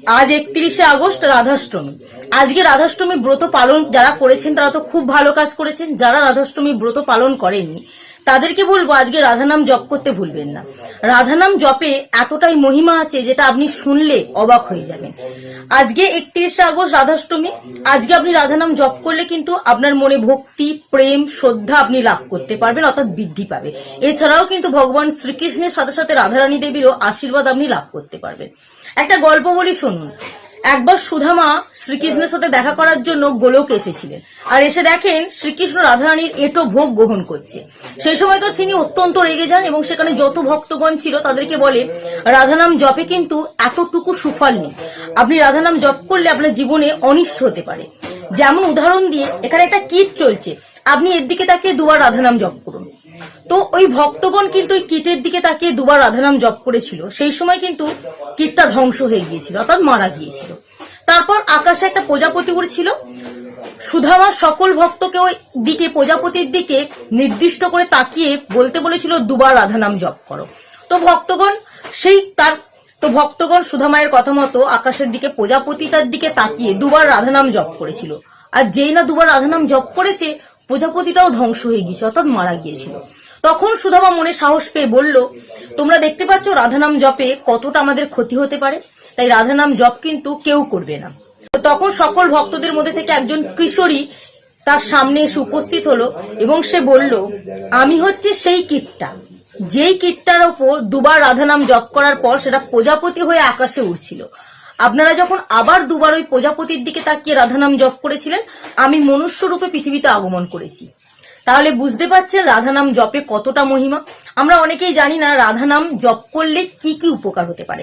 আজ 31শে আগস্ট রাধাষ্টমী। আজকে রাধাষ্টমী ব্রত পালন যারা করেছেন তারা তো খুব ভালো কাজ করেছেন। যারা রাধাষ্টমী ব্রত পালন করেননি তাদেরকে বলবো আজকে রাধা নাম জপ করতে ভুলবেন না। রাধা নাম জপে এতটাই মহিমা আছে যেটা আপনি শুনলে অবাক হয়ে যাবেন। আজকে 31শে আগস্ট রাধাষ্টমী। আজকে আপনি রাধা নাম জপ করলে কিন্তু আপনার মনে ভক্তি, প্রেম, শ্রদ্ধা আপনি লাভ করতে পারবেন, অর্থাৎ বৃদ্ধি পাবে। এছাড়াও কিন্তু ভগবান শ্রীকৃষ্ণের সাথে সাথে রাধারানী দেবীরও আশীর্বাদ আপনি লাভ করতে পারবেন। একটা গল্প বলি শুনুন। একবার সুধামা শ্রীকৃষ্ণের সাথে দেখা করার জন্য গোলক এসেছিলেন, আর এসে দেখেন শ্রীকৃষ্ণ রাধারানীর এঁটো ভোগ গ্রহণ করছে। সেই সময় তো তিনি অত্যন্ত রেগে যান এবং সেখানে যত ভক্তগণ ছিল তাদেরকে বলে, রাধানাম জপে কিন্তু এতটুকু সুফল নেই, আপনি রাধানাম জপ করলে আপনার জীবনে অনিষ্ট হতে পারে। যেমন উদাহরণ দিয়ে এখানে একটা কীট চলছে, আপনি এর দিকে তাকিয়ে দুবার রাধানাম জপ করুন। তো ওই ভক্তগণ কিন্তু ওই কীটের দিকে তাকিয়ে দুবার রাধানাম জপ করেছিল। সেই সময় কিন্তু কীটটা ধ্বংস হয়ে গিয়েছিল, অর্থাৎ মারা গিয়েছিল। তারপর আকাশে একটা প্রজাপতি উড়ছিল। সুধামা সকল ভক্তকে ওই দিকে, প্রজাপতির দিকে নির্দিষ্ট করে তাকিয়ে বলতে বলেছিল, দুবার রাধানাম জপ করো। তো ভক্তগণ সুধামায়ের কথা মতো আকাশের দিকে, প্রজাপতিটার দিকে তাকিয়ে দুবার রাধানাম জপ করেছিল। আর যেই না দুবার রাধানাম জপ করেছে, প্রজাপতিটাও ধ্বংস হয়ে গিয়েছে, অর্থাৎ মারা গিয়েছিল। তখন সুধামা মনে সাহস পেয়ে বলল, তোমরা দেখতে পাচ্ছ রাধানাম জপে কতটা আমাদের ক্ষতি হতে পারে, তাই রাধানাম জপ কিন্তু কেউ করবে না। তখন সকল ভক্তদের মধ্যে থেকে একজন কিশোরী তার সামনে এসে উপস্থিত হলো এবং সে বলল, আমি হচ্ছে সেই কীটটা, যেই কীটটার ওপর দুবার রাধানাম জপ করার পর সেটা প্রজাপতি হয়ে আকাশে উড়ছিল। আপনারা যখন আবার দুবার ওই প্রজাপতির দিকে তাকিয়ে রাধানাম জপ করেছিলেন, আমি মনুষ্য রূপে পৃথিবীতে আগমন করেছি। তাহলে বুঝতে পারছেন রাধানাম জপে কতটা মহিমা। আমরা অনেকেই জানি না রাধানাম জপ করলে কি কি উপকার হতে পারে।